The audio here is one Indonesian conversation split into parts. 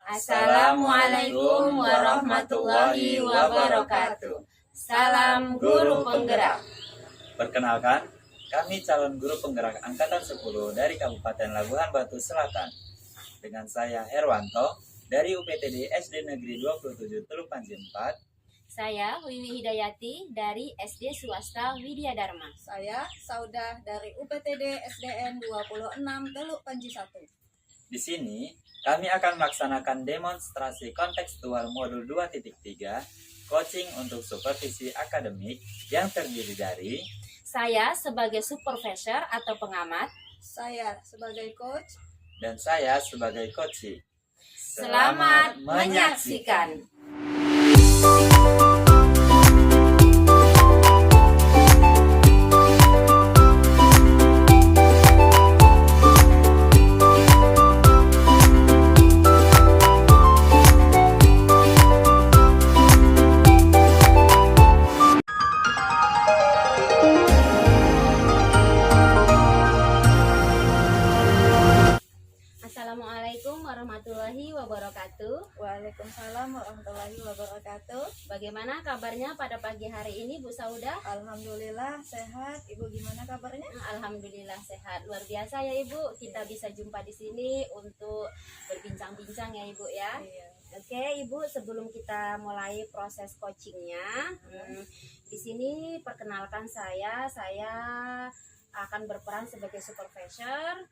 Assalamualaikum warahmatullahi wabarakatuh. Salam guru penggerak. Perkenalkan, kami calon guru penggerak Angkatan 10 dari Kabupaten Labuhan Batu Selatan. Dengan saya Herwanto dari UPTD SD Negeri 27 Teluk Panji 4. Saya Wiwi Hidayati dari SD Swasta Widya Dharma. Saya Saudah dari UPTD SDN 26 Teluk Panji 1. Di sini, kami akan melaksanakan demonstrasi kontekstual modul 2.3, coaching untuk supervisi akademik yang terdiri dari saya sebagai supervisor atau pengamat, saya sebagai coach, dan saya sebagai coachee. Selamat menyaksikan. Assalamualaikum warahmatullahi wabarakatuh. Waalaikumsalam warahmatullahi wabarakatuh. Bagaimana kabarnya pada pagi hari ini, Bu Saudah? Alhamdulillah sehat. Ibu gimana kabarnya? Alhamdulillah sehat. Luar biasa ya Ibu, kita bisa jumpa di sini untuk berbincang-bincang ya Ibu ya. Iya. Oke Ibu, sebelum kita mulai proses coachingnya, di sini perkenalkan saya akan berperan sebagai supervisor,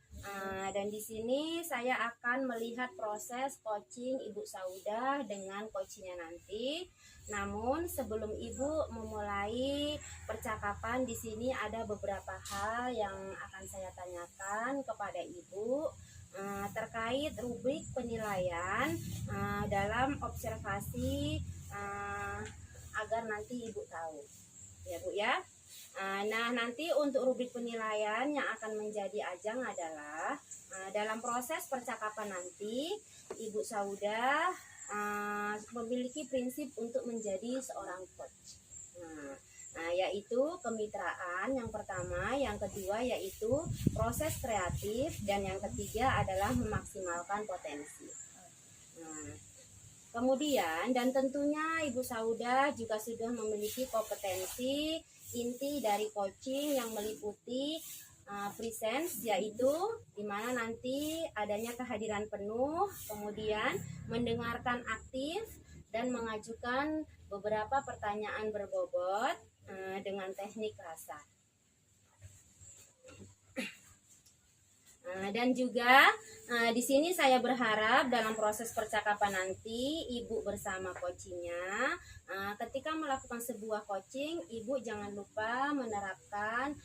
dan di sini saya akan melihat proses coaching Ibu Saudah dengan coachingnya nanti. Namun sebelum Ibu memulai percakapan, di sini ada beberapa hal yang akan saya tanyakan kepada Ibu terkait rubrik penilaian dalam observasi, agar nanti Ibu tahu ya Bu ya. Nah, nanti untuk rubrik penilaian yang akan menjadi ajang adalah dalam proses percakapan nanti Ibu Saudah memiliki prinsip untuk menjadi seorang coach. Yaitu kemitraan yang pertama, yang kedua yaitu proses kreatif, dan yang ketiga adalah memaksimalkan potensi. Kemudian dan tentunya Ibu Saudah juga sudah memiliki kompetensi inti dari coaching yang meliputi presence, yaitu dimana nanti adanya kehadiran penuh, kemudian mendengarkan aktif dan mengajukan beberapa pertanyaan berbobot dengan teknik rasa. Dan juga di sini saya berharap dalam proses percakapan nanti Ibu bersama coachingnya, ketika melakukan sebuah coaching, Ibu jangan lupa menerapkan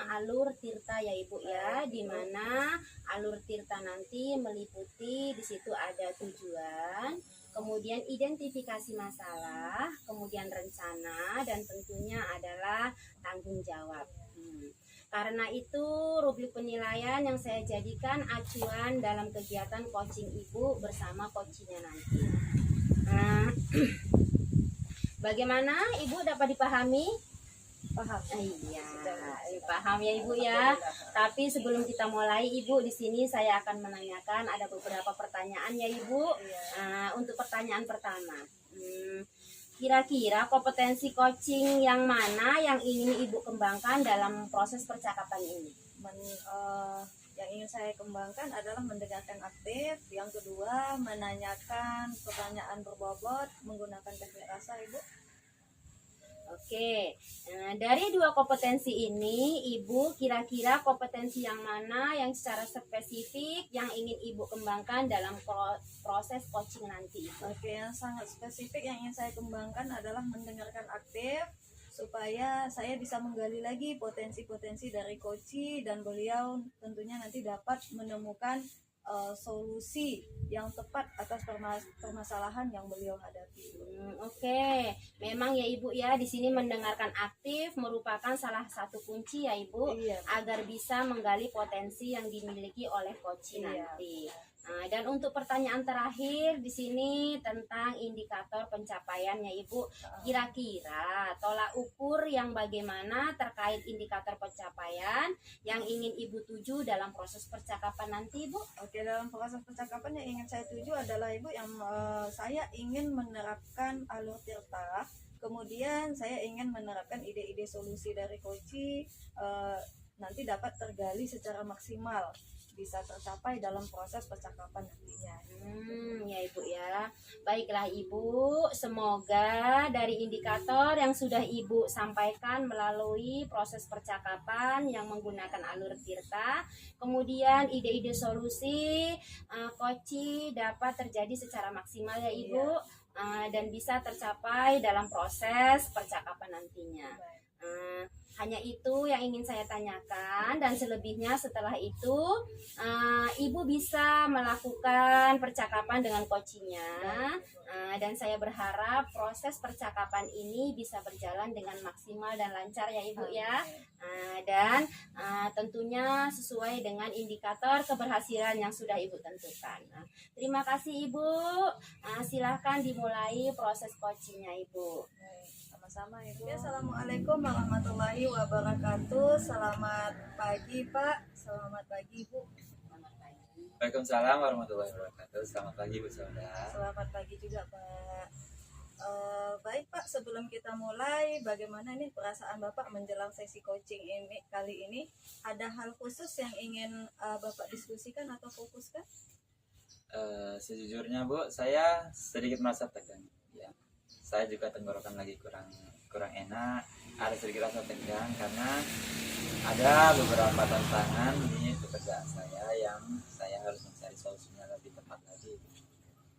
alur tirta ya Ibu ya, di mana alur tirta nanti meliputi di situ ada tujuan, kemudian identifikasi masalah, kemudian rencana, dan tentunya adalah tanggung jawab. Karena itu rubrik penilaian yang saya jadikan acuan dalam kegiatan coaching Ibu bersama coachingnya nanti. Bagaimana Ibu dapat dipahami? Paham? Iya, paham ya Ibu ya. Tapi sebelum kita mulai Ibu, di sini saya akan menanyakan ada beberapa pertanyaan ya Ibu. Untuk pertanyaan pertama, kira-kira kompetensi coaching yang mana yang ingin Ibu kembangkan dalam proses percakapan ini? Yang ingin saya kembangkan adalah mendengarkan aktif. Yang kedua, menanyakan pertanyaan berbobot menggunakan teknik rasa, Ibu. Oke, dari dua kompetensi ini, Ibu kira-kira kompetensi yang mana yang secara spesifik yang ingin Ibu kembangkan dalam proses coaching nanti? Oke, yang sangat spesifik yang ingin saya kembangkan adalah mendengarkan aktif, supaya saya bisa menggali lagi potensi-potensi dari coachee, dan beliau tentunya nanti dapat menemukan solusi yang tepat atas permasalahan yang beliau hadapi. Oke, memang ya Ibu ya, di sini mendengarkan aktif merupakan salah satu kunci ya Ibu, Iya, agar bisa menggali potensi yang dimiliki oleh coachee nanti. Dan untuk pertanyaan terakhir di sini tentang indikator pencapaiannya Ibu, kira-kira tolak ukur yang bagaimana terkait indikator pencapaian yang ingin Ibu tuju dalam proses percakapan nanti Ibu? Oke, dalam proses percakapan yang ingin saya tuju adalah Ibu yang saya ingin menerapkan alur tirta, kemudian saya ingin menerapkan ide-ide solusi dari Koci nanti dapat tergali secara maksimal, bisa tercapai dalam proses percakapan nantinya. Ya Ibu ya. Baiklah Ibu, semoga dari indikator yang sudah Ibu sampaikan melalui proses percakapan yang menggunakan alur tirta, kemudian ide-ide solusi Koci dapat terjadi secara maksimal ya Ibu, dan bisa tercapai dalam proses percakapan nantinya. Hanya itu yang ingin saya tanyakan, dan selebihnya setelah itu Ibu bisa melakukan percakapan dengan coachingnya, dan saya berharap proses percakapan ini bisa berjalan dengan maksimal dan lancar ya Ibu ya, dan tentunya sesuai dengan indikator keberhasilan yang sudah Ibu tentukan. Terima kasih Ibu, silahkan dimulai proses coachingnya Ibu. Sama-sama Ibu. Ya, Assalamualaikum warahmatullahi wabarakatuh. Selamat pagi Pak, selamat pagi Ibu. Waalaikumsalam warahmatullahi wabarakatuh. Selamat pagi Bu Saudara. Selamat pagi juga Pak. Baik Pak, sebelum kita mulai, bagaimana nih perasaan Bapak menjelang sesi coaching ini kali ini? Ada hal khusus yang ingin Bapak diskusikan atau fokuskan? Sejujurnya Bu, saya sedikit merasa tegang. Ya. Saya juga tenggorokan lagi kurang enak, ada sedikit rasa tegang karena ada beberapa tantangan di pekerjaan saya yang saya harus mencari solusinya lebih tepat lagi.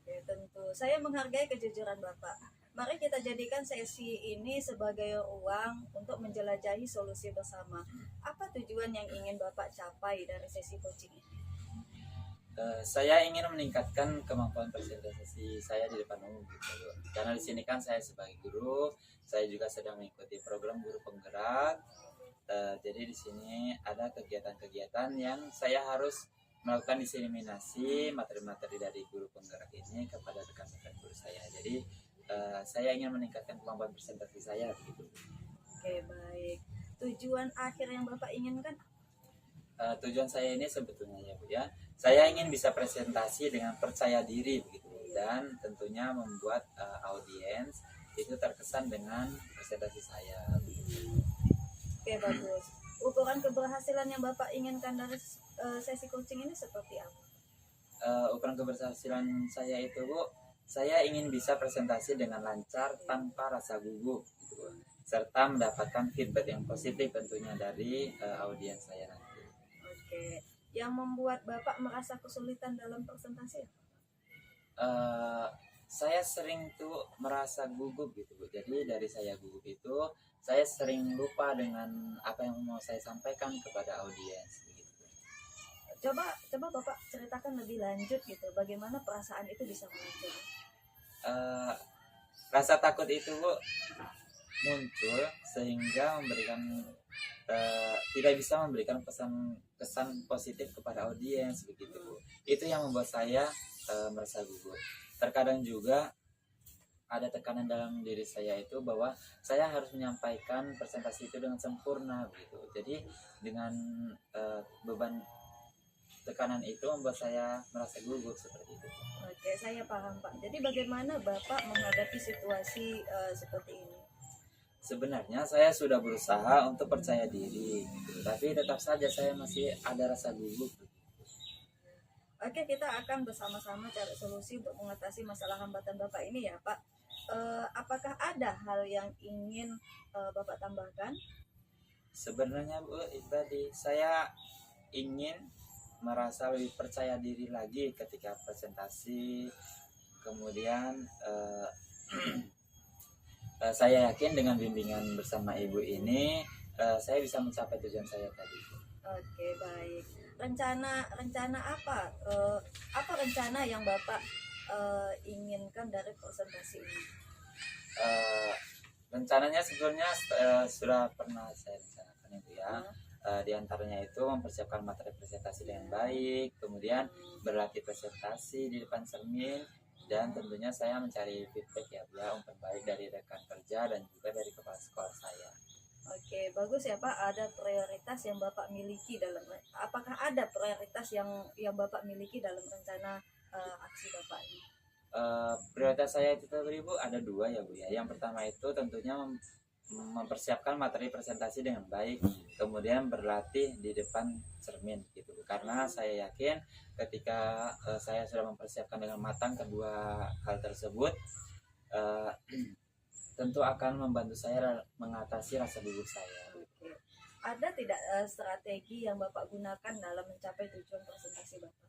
Oke, tentu saya menghargai kejujuran Bapak. Mari kita jadikan sesi ini sebagai ruang untuk menjelajahi solusi bersama. Apa tujuan yang ingin Bapak capai dari sesi coaching ini? Saya ingin meningkatkan kemampuan presentasi saya di depan umum gitu. Karena di sini kan saya sebagai guru, saya juga sedang mengikuti program guru penggerak. Jadi di sini ada kegiatan-kegiatan yang saya harus melakukan diseminasi materi-materi dari guru penggerak ini kepada rekan-rekan guru saya. Jadi saya ingin meningkatkan kemampuan presentasi saya gitu. Oke, baik. Tujuan akhir yang Bapak inginkan? Tujuan saya ini sebetulnya ya Bu ya, saya ingin bisa presentasi dengan percaya diri begitu, dan tentunya membuat audiens itu terkesan dengan presentasi saya. Oke, bagus. Ukuran keberhasilan yang Bapak inginkan dari sesi coaching ini seperti apa? Ukuran keberhasilan saya itu Bu, saya ingin bisa presentasi dengan lancar tanpa rasa gugup gitu, serta mendapatkan feedback yang positif tentunya dari audiens saya nanti. Oke, yang membuat Bapak merasa kesulitan dalam presentasi? Saya sering tuh merasa gugup gitu Bu. Jadi dari saya gugup itu, saya sering lupa dengan apa yang mau saya sampaikan kepada audiens begitu. Coba Bapak ceritakan lebih lanjut gitu, bagaimana perasaan itu bisa muncul? Rasa takut itu Bu muncul sehingga tidak bisa memberikan kesan positif kepada audiens begitu Bu. Itu yang membuat saya merasa gugup. Terkadang juga ada tekanan dalam diri saya itu bahwa saya harus menyampaikan presentasi itu dengan sempurna begitu. Jadi dengan beban tekanan itu membuat saya merasa gugup seperti itu. Oke, saya paham Pak. Jadi bagaimana Bapak menghadapi situasi seperti ini? Sebenarnya saya sudah berusaha untuk percaya diri, gitu. Tapi tetap saja saya masih ada rasa gugup. Oke, kita akan bersama-sama cari solusi untuk mengatasi masalah hambatan Bapak ini ya Pak. Apakah ada hal yang ingin Bapak tambahkan? Sebenarnya Bu, itu tadi saya ingin merasa lebih percaya diri lagi ketika presentasi. Kemudian saya yakin dengan bimbingan bersama Ibu ini saya bisa mencapai tujuan saya tadi. Oke, baik. Rencana apa? Apa rencana yang Bapak inginkan dari presentasi ini? Rencananya sebetulnya sudah pernah saya rencanakan itu ya. Di antaranya itu mempersiapkan materi presentasi dengan baik, kemudian berlatih presentasi di depan cermin, dan tentunya saya mencari feedback ya Bu ya, umpan baik dari rekan kerja dan juga dari kepala sekolah saya. Oke, bagus ya Pak. Ada prioritas yang Bapak miliki dalam, apakah ada prioritas yang Bapak miliki dalam rencana aksi Bapak ini? Prioritas saya itu tadi Bu ada dua ya Bu ya. Yang pertama itu tentunya mempersiapkan materi presentasi dengan baik, kemudian berlatih di depan cermin gitu. Karena saya yakin ketika saya sudah mempersiapkan dengan matang kedua hal tersebut, eh, tentu akan membantu saya mengatasi rasa gugup saya. Oke. Ada tidak strategi yang Bapak gunakan dalam mencapai tujuan presentasi Bapak?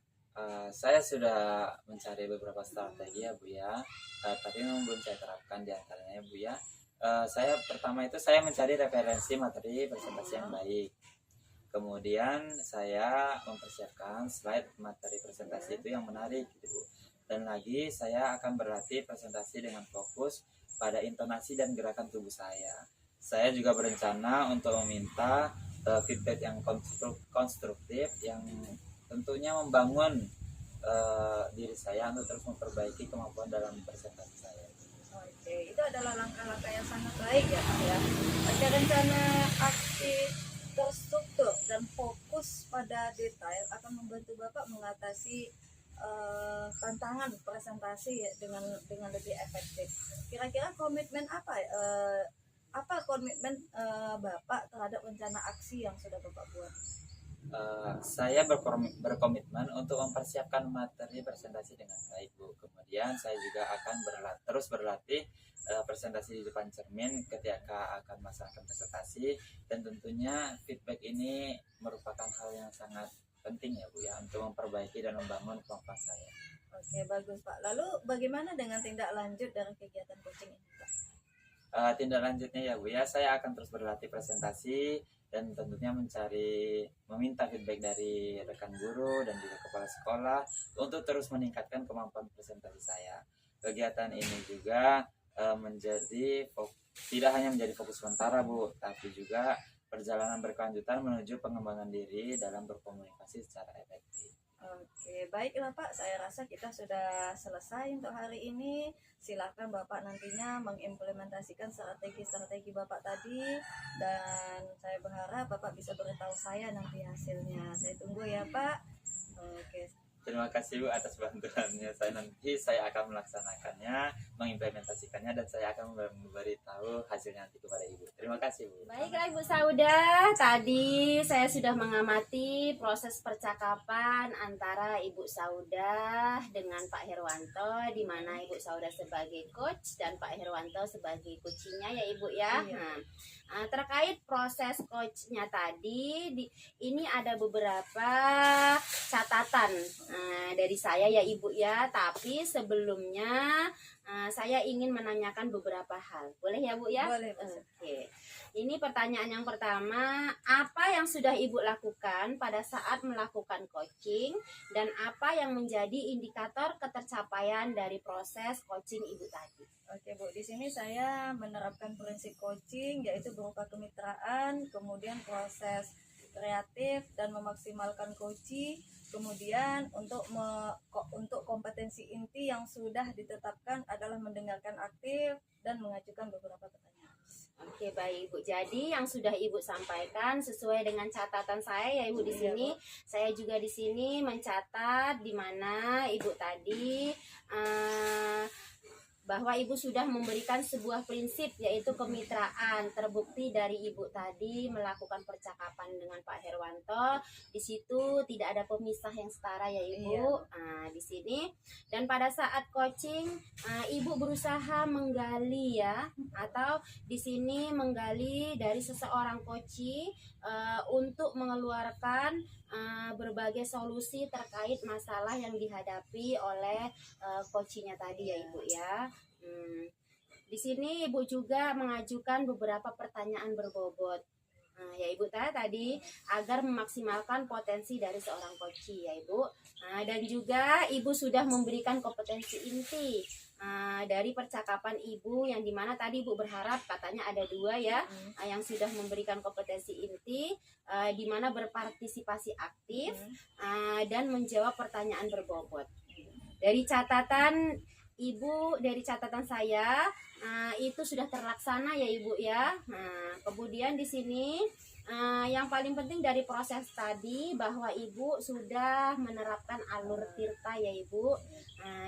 Saya sudah mencari beberapa strategi ya Bu ya, tapi memang belum saya terapkan di antaranya Bu ya. Saya pertama itu saya mencari referensi materi presentasi yang baik. Kemudian saya mempersiapkan slide materi presentasi itu yang menarik gitu Bu. Dan lagi saya akan berlatih presentasi dengan fokus pada intonasi dan gerakan tubuh saya. Saya juga berencana untuk meminta feedback yang konstruktif yang tentunya membangun diri saya untuk terus memperbaiki kemampuan dalam presentasi saya. Oke, itu adalah langkah-langkah yang sangat baik ya Pak ya. Ada rencana aksi terstruktur dan fokus pada detail akan membantu Bapak mengatasi tantangan presentasi ya, dengan lebih efektif. Kira-kira komitmen apa komitmen Bapak terhadap rencana aksi yang sudah Bapak buat? Saya berkomitmen untuk mempersiapkan materi presentasi dengan baik Bu. Kemudian saya juga akan terus berlatih presentasi di depan cermin ketika akan melaksanakan presentasi, dan tentunya feedback ini merupakan hal yang sangat penting ya Bu ya untuk memperbaiki dan membangun kemampuan saya. Oke, bagus Pak. Lalu bagaimana dengan tindak lanjut dari kegiatan coaching ini Pak? Tindak lanjutnya ya Bu ya, saya akan terus berlatih presentasi dan tentunya meminta feedback dari rekan guru dan juga kepala sekolah untuk terus meningkatkan kemampuan presentasi saya. Kegiatan ini juga tidak hanya menjadi fokus sementara Bu, tapi juga perjalanan berkelanjutan menuju pengembangan diri dalam berkomunikasi secara efektif. Oke, baiklah Pak. Saya rasa kita sudah selesai untuk hari ini. Silakan Bapak nantinya mengimplementasikan strategi-strategi Bapak tadi, dan saya berharap Bapak bisa beritahu saya nanti hasilnya. Saya tunggu ya Pak. Oke. Terima kasih Bu atas bantuannya. Saya akan melaksanakannya, mengimplementasikannya, dan saya akan memberitahu hasilnya nanti kepada Ibu. Terima kasih Bu. Baiklah Ibu Saudah, tadi saya sudah mengamati proses percakapan antara Ibu Saudah dengan Pak Herwanto, di mana Ibu Saudah sebagai coach dan Pak Herwanto sebagai coachingnya ya Ibu ya. Iya. Terkait proses coachnya tadi, ini ada beberapa catatan dari saya ya Ibu ya. Tapi sebelumnya saya ingin menanyakan beberapa hal. Boleh ya Bu ya? Boleh, Bu. Oke. Ini pertanyaan yang pertama, apa yang sudah Ibu lakukan pada saat melakukan coaching dan apa yang menjadi indikator ketercapaian dari proses coaching Ibu tadi? Oke Bu, di sini saya menerapkan prinsip coaching yaitu berupa kemitraan, kemudian proses kreatif dan memaksimalkan coaching, kemudian untuk kompetensi inti yang sudah ditetapkan adalah mendengarkan aktif dan mengajukan beberapa pertanyaan. Oke baik Ibu. Jadi yang sudah Ibu sampaikan sesuai dengan catatan saya ya Ibu di Iya, sini. Saya juga di sini mencatat di mana Ibu tadi bahwa Ibu sudah memberikan sebuah prinsip yaitu kemitraan, terbukti dari Ibu tadi melakukan percakapan dengan Pak Herwanto. Di situ tidak ada pemisah yang setara ya Ibu. Di sini, dan pada saat coaching Ibu berusaha menggali ya, atau di sini menggali dari seseorang coaching untuk mengeluarkan berbagai solusi terkait masalah yang dihadapi oleh coachingnya tadi ya Ibu ya. Di sini Ibu juga mengajukan beberapa pertanyaan berbobot. Ya Ibu tadi agar memaksimalkan potensi dari seorang koci ya Ibu. Dan juga Ibu sudah memberikan kompetensi inti dari percakapan Ibu, yang dimana tadi Ibu berharap katanya ada 2 ya yang sudah memberikan kompetensi inti, di mana berpartisipasi aktif dan menjawab pertanyaan berbobot. Dari catatan Ibu, dari catatan saya itu sudah terlaksana ya Ibu ya. Kemudian di sini yang paling penting dari proses tadi bahwa Ibu sudah menerapkan alur tirta ya Ibu,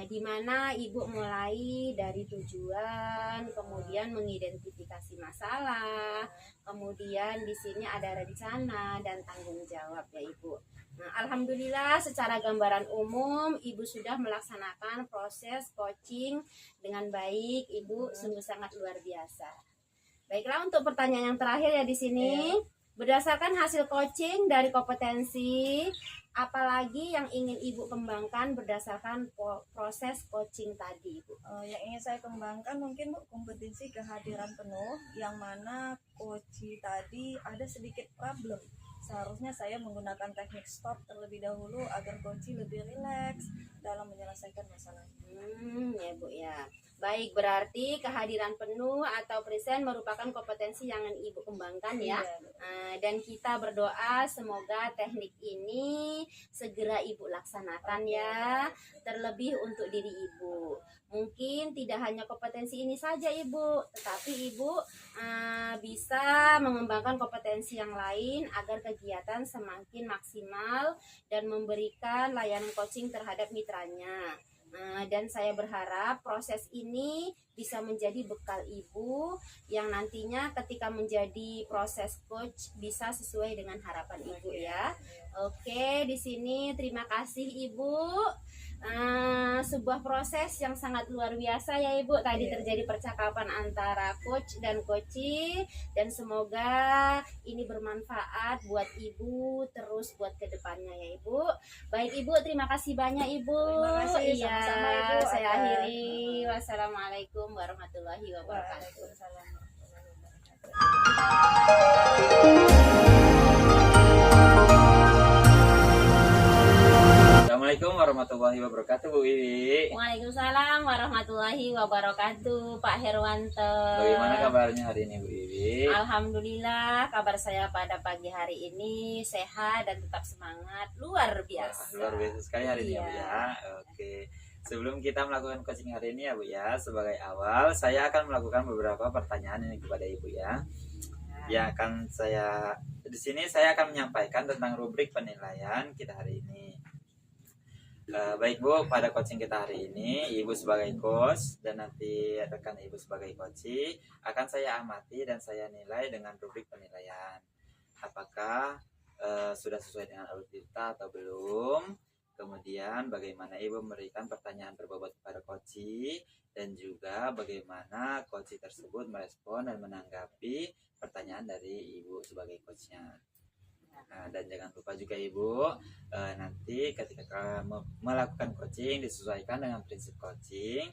di mana Ibu mulai dari tujuan, kemudian mengidentifikasi masalah, kemudian di sini ada rencana dan tanggung jawab ya Ibu. Alhamdulillah secara gambaran umum Ibu sudah melaksanakan proses coaching dengan baik. Ibu sungguh sangat luar biasa. Baiklah, untuk pertanyaan yang terakhir ya di sini, berdasarkan hasil coaching dari kompetensi, apalagi yang ingin Ibu kembangkan berdasarkan proses coaching tadi, Ibu? Yang ingin saya kembangkan mungkin Bu, kompetensi kehadiran penuh, yang mana coach tadi ada sedikit problem. Seharusnya saya menggunakan teknik stop terlebih dahulu agar coach lebih rileks dalam menyelesaikan masalah. Ya Bu ya. Baik, berarti kehadiran penuh atau present merupakan kompetensi yang ingin Ibu kembangkan ya. Dan kita berdoa semoga teknik ini segera Ibu laksanakan ya. Terlebih untuk diri Ibu. Mungkin tidak hanya kompetensi ini saja Ibu, tetapi Ibu bisa mengembangkan kompetensi yang lain agar kegiatan semakin maksimal dan memberikan layanan coaching terhadap mitranya. Dan saya berharap proses ini bisa menjadi bekal Ibu yang nantinya ketika menjadi proses coach bisa sesuai dengan harapan Ibu ya. Oke, di sini terima kasih Ibu. Sebuah proses yang sangat luar biasa ya Ibu. Tadi terjadi percakapan antara coach dan coachee, dan semoga ini bermanfaat buat Ibu terus buat kedepannya ya Ibu. Baik Ibu, terima kasih banyak Ibu. Terima kasih, sama-sama, Ibu. Saya akhiri. Wassalamualaikum warahmatullahi wabarakatuh. Waalaikumsalam warahmatullahi wabarakatuh. Assalamualaikum warahmatullahi wabarakatuh, Bu Wiwi. Waalaikumsalam warahmatullahi wabarakatuh, Pak Herwanto. Bagaimana kabarnya hari ini, Bu Wiwi? Alhamdulillah, kabar saya pada pagi hari ini sehat dan tetap semangat, luar biasa. Luar biasa sekali hari ini ya, Bu Iya. ya. Oke. Sebelum kita melakukan coaching hari ini ya, Bu ya, sebagai awal saya akan melakukan beberapa pertanyaan ini kepada Ibu ya. Ya, akan saya di sini saya akan menyampaikan tentang rubrik penilaian kita hari ini. Baik Bu, pada coaching kita hari ini, Ibu sebagai coach dan nanti rekan Ibu sebagai coachee akan saya amati dan saya nilai dengan rubrik penilaian. Apakah sudah sesuai dengan alur kita atau belum? Kemudian bagaimana Ibu memberikan pertanyaan berbobot kepada coachee, dan juga bagaimana coachee tersebut merespon dan menanggapi pertanyaan dari Ibu sebagai coachnya. Dan jangan lupa juga Ibu, nanti ketika melakukan coaching disesuaikan dengan prinsip coaching,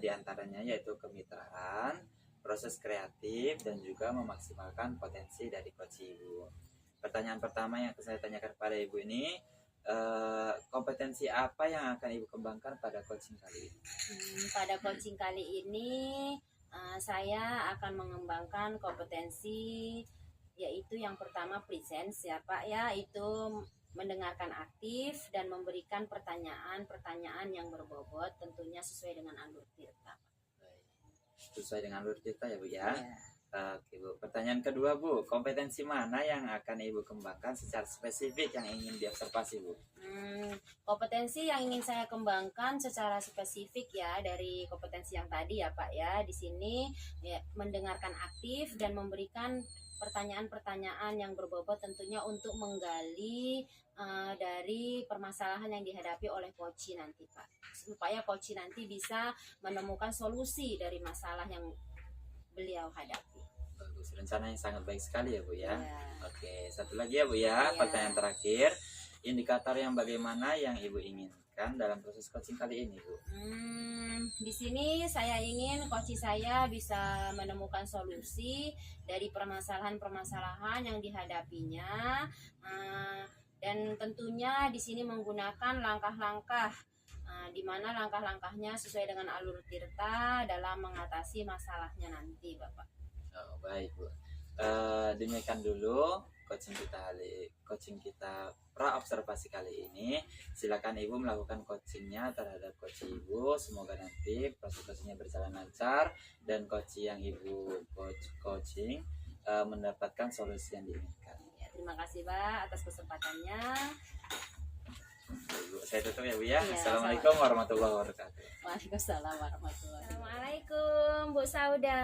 diantaranya yaitu kemitraan, proses kreatif, dan juga memaksimalkan potensi dari coach Ibu. Pertanyaan pertama yang saya tanyakan kepada Ibu ini, kompetensi apa yang akan Ibu kembangkan pada coaching kali ini? Pada coaching kali ini saya akan mengembangkan kompetensi, yaitu yang pertama presence ya Pak ya, itu mendengarkan aktif dan memberikan pertanyaan-pertanyaan yang berbobot, tentunya sesuai dengan alur tirta. Sesuai dengan alur kita ya Bu ya. Oke Bu, pertanyaan kedua Bu, kompetensi mana yang akan Ibu kembangkan secara spesifik yang ingin diobservasi Bu? Kompetensi yang ingin saya kembangkan secara spesifik ya dari kompetensi yang tadi ya Pak ya, di sini ya, mendengarkan aktif dan memberikan pertanyaan-pertanyaan yang berbobot, tentunya untuk menggali dari permasalahan yang dihadapi oleh coachee nanti Pak, supaya coachee nanti bisa menemukan solusi dari masalah yang beliau hadapi. Bagus, rencana yang sangat baik sekali ya Bu ya. Ya. Oke, satu lagi ya Bu ya, Iya. pertanyaan terakhir. indikator yang bagaimana yang Ibu inginkan dalam proses coaching kali ini, Bu? Di sini saya ingin coach saya bisa menemukan solusi dari permasalahan-permasalahan yang dihadapinya, dan tentunya di sini menggunakan langkah-langkah, di mana langkah-langkahnya sesuai dengan alur tirta dalam mengatasi masalahnya nanti, Bapak. Oh, baik, Bu. Demikian dulu coaching kita pra observasi kali ini. Silakan Ibu melakukan coachingnya terhadap coach Ibu. Semoga nanti proses-prosesnya berjalan lancar dan coach yang Ibu coaching mendapatkan solusi yang diinginkan. Ya, terima kasih, Pak, atas kesempatannya. Ibu, saya tutup ya, Bu ya. Iya, Assalamualaikum warahmatullahi wabarakatuh. Waalaikumsalam warahmatullahi wabarakatuh. Assalamualaikum, Bu Sauda.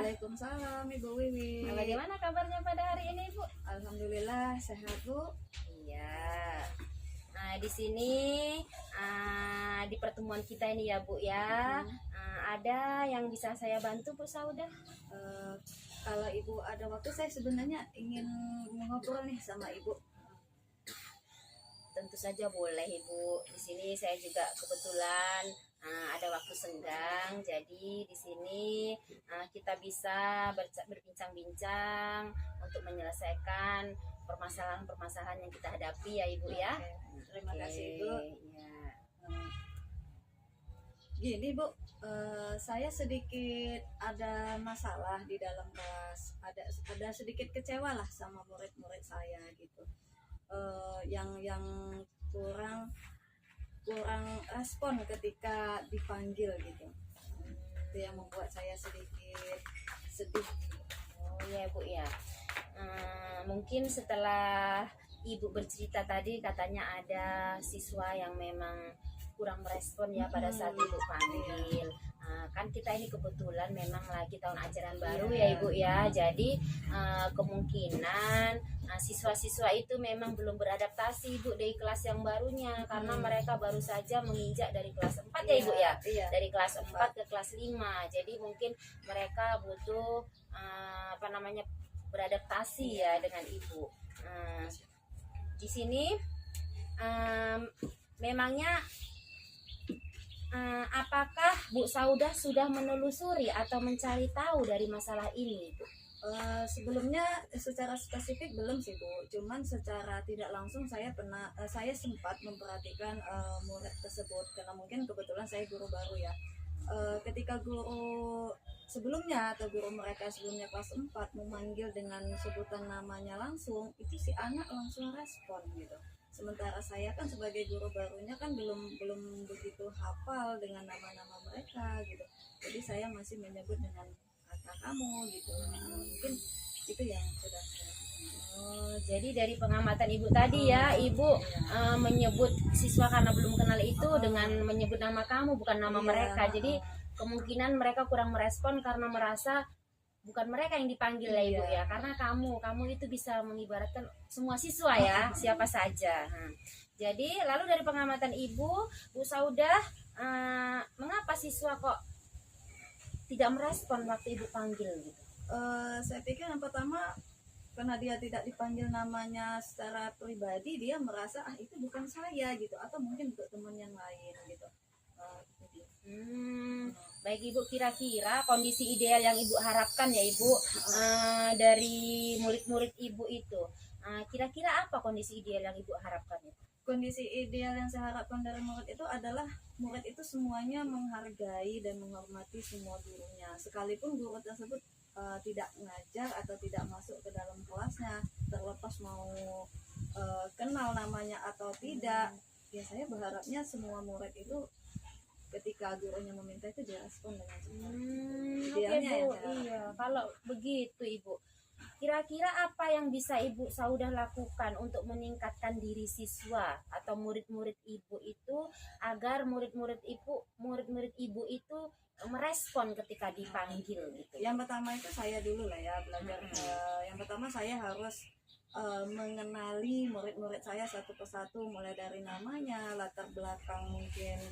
Waalaikumsalam Ibu Wiwi. Nah, bagaimana kabarnya pada hari ini, Bu? Alhamdulillah sehat Bu. Iya. Nah, di sini di pertemuan kita ini ya, Bu ya, ada yang bisa saya bantu, Bu Sauda? Kalau Ibu ada waktu, saya sebenarnya ingin ngobrol nih sama Ibu. Tentu saja boleh, Ibu. Di sini saya juga kebetulan ada waktu senggang, jadi di sini kita bisa berbincang-bincang untuk menyelesaikan permasalahan-permasalahan yang kita hadapi ya, Ibu ya. Terima kasih Ibu. Ya. Gini Bu, saya sedikit ada masalah di dalam kelas. Ada sedikit kecewa lah sama murid-murid saya gitu. Yang kurang respon ketika dipanggil gitu. Itu yang membuat saya sedikit sedih. Oh ya, Bu ya. Mungkin setelah Ibu bercerita tadi katanya ada siswa yang memang kurang merespon ya pada saat Ibu panggil. Kan kita ini kebetulan memang lagi tahun ajaran baru ya, Ibu ya. Jadi kemungkinan siswa-siswa itu memang belum beradaptasi, Ibu, dari kelas yang barunya karena mereka baru saja menginjak dari kelas 4 ya, Ibu ya. Iya. Dari kelas 4 ke kelas 5. Jadi mungkin mereka butuh beradaptasi ya dengan Ibu. Di sini memangnya apakah Bu Saudah sudah menelusuri atau mencari tahu dari masalah ini, Bu? Sebelumnya secara spesifik belum sih Bu, cuman secara tidak langsung saya sempat memperhatikan murid tersebut karena mungkin kebetulan saya guru baru ya. Ketika guru sebelumnya atau guru mereka sebelumnya kelas 4 memanggil dengan sebutan namanya langsung, itu si anak langsung respon gitu. Sementara saya kan sebagai guru barunya kan belum begitu hafal dengan nama-nama mereka gitu. Jadi saya masih menyebut dengan kata kamu gitu. Mungkin itu yang sudah saya. Jadi dari pengamatan Ibu tadi ya, Ibu menyebut siswa karena belum kenal itu dengan menyebut nama kamu bukan nama mereka. Jadi kemungkinan mereka kurang merespon karena merasa bukan mereka yang dipanggil ya, Ibu ya, karena kamu itu bisa mengibaratkan semua siswa ya, siapa saja. Jadi lalu dari pengamatan Ibu, Bu Saudah, mengapa siswa kok tidak merespon waktu Ibu panggil gitu? Saya pikir yang pertama karena dia tidak dipanggil namanya secara pribadi, dia merasa itu bukan saya gitu, atau mungkin untuk teman yang lain gitu. Baik Ibu, kira-kira kondisi ideal yang Ibu harapkan ya Ibu dari murid-murid Ibu itu, kira-kira apa kondisi ideal yang Ibu harapkan itu? Kondisi ideal yang saya harapkan dari murid itu adalah murid itu semuanya menghargai dan menghormati semua gurunya, sekalipun guru tersebut tidak ngajar atau tidak masuk ke dalam kelasnya, terlepas mau kenal namanya atau tidak. Ya saya berharapnya semua murid itu ketika gurunya meminta itu direspon dengan cepat. Oke Bu, iya. Kalau begitu Ibu, kira-kira apa yang bisa Ibu Saudah lakukan untuk meningkatkan diri siswa atau murid-murid Ibu itu agar murid-murid Ibu itu merespon ketika dipanggil gitu? Yang pertama itu saya dulu lah ya belajar. Yang pertama saya harus mengenali murid-murid saya satu persatu, mulai dari namanya, latar belakang mungkin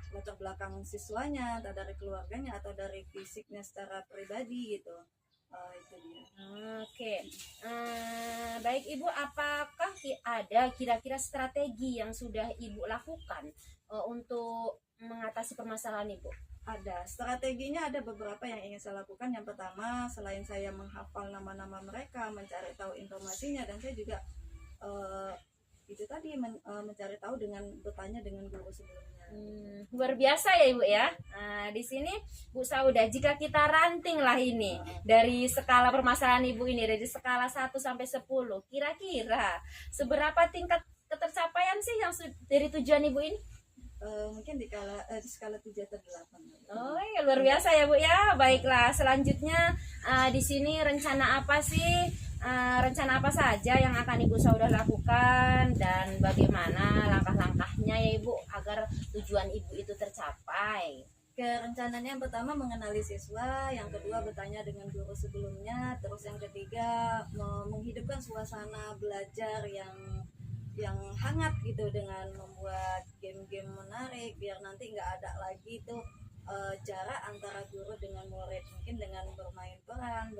latar belakang siswanya, atau dari keluarganya, atau dari fisiknya secara pribadi gitu. Itu dia. Oke, baik Ibu, apakah ada kira-kira strategi yang sudah Ibu lakukan untuk mengatasi permasalahan Ibu? Ada strateginya, ada beberapa yang ingin saya lakukan. Yang pertama, selain saya menghafal nama-nama mereka, mencari tahu informasinya, dan saya juga itu tadi mencari tahu dengan bertanya dengan guru sebelumnya. Luar biasa ya Ibu ya. Di sini Bu Sauda, jika kita ranting lah ini dari skala permasalahan Ibu ini, dari skala 1 sampai 10, kira-kira seberapa tingkat ketercapaian sih yang dari tujuan Ibu ini? Mungkin di skala 7 atau 8. Oh ya, luar biasa ya Bu ya. Baiklah, selanjutnya di sini rencana apa sih? Rencana apa saja yang akan Ibu Sauda lakukan dan bagaimana langkah-langkahnya ya Ibu agar tujuan Ibu itu tercapai? Rencananya yang pertama mengenali siswa, yang kedua bertanya dengan guru sebelumnya, terus yang ketiga menghidupkan suasana belajar yang hangat gitu dengan membuat game-game menarik biar nanti nggak ada lagi tuh jarak antara guru dengan murid, mungkin dengan bermain peran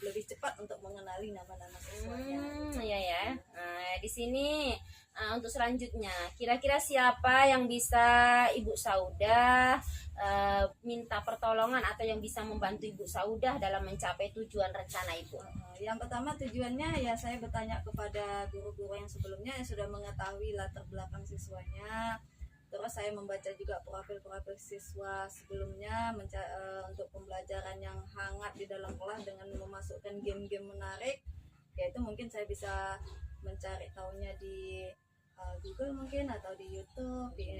lebih cepat untuk mengenali nama-nama siswanya. Iya ya. Di sini untuk selanjutnya, kira-kira siapa yang bisa Ibu Sauda minta pertolongan atau yang bisa membantu Ibu Sauda dalam mencapai tujuan rencana Ibu? Yang pertama tujuannya ya saya bertanya kepada guru-guru yang sebelumnya yang sudah mengetahui latar belakang siswanya. Terus saya membaca juga profil-profil siswa sebelumnya untuk pembelajaran yang hangat di dalam kelas dengan memasukkan game-game menarik. Yaitu mungkin saya bisa mencari tahunya di Google mungkin atau di YouTube, di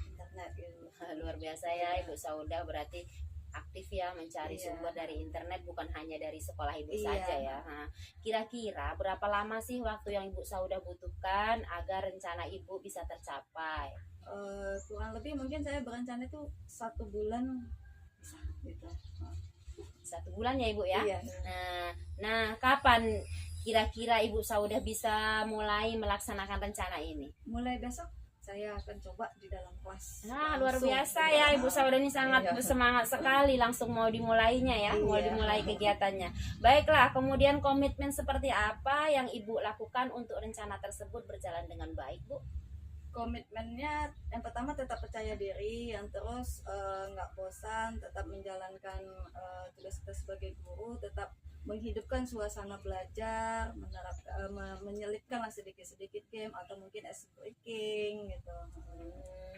internet gitu. Luar biasa ya Ibu Sauda, berarti aktif ya mencari sumber dari internet, bukan hanya dari sekolah Ibu saja ya. Kira-kira berapa lama sih waktu yang Ibu Sauda butuhkan agar rencana Ibu bisa tercapai? Kurang lebih mungkin saya berencana itu 1 bulan gitu. 1 bulan ya Ibu ya. Iya. Nah, kapan kira-kira Ibu Sauda bisa mulai melaksanakan rencana ini? Mulai besok saya akan coba di dalam kelas. Luar biasa ya Ibu Sauda ini, sangat bersemangat sekali, langsung mau dimulainya ya, mau dimulai kegiatannya. Baiklah, kemudian komitmen seperti apa yang Ibu lakukan untuk rencana tersebut berjalan dengan baik Bu? Komitmennya yang pertama tetap percaya diri, yang terus nggak bosan, tetap menjalankan tugas kita sebagai guru, tetap menghidupkan suasana belajar, menyelipkanlah sedikit-sedikit game atau mungkin ice breaking gitu.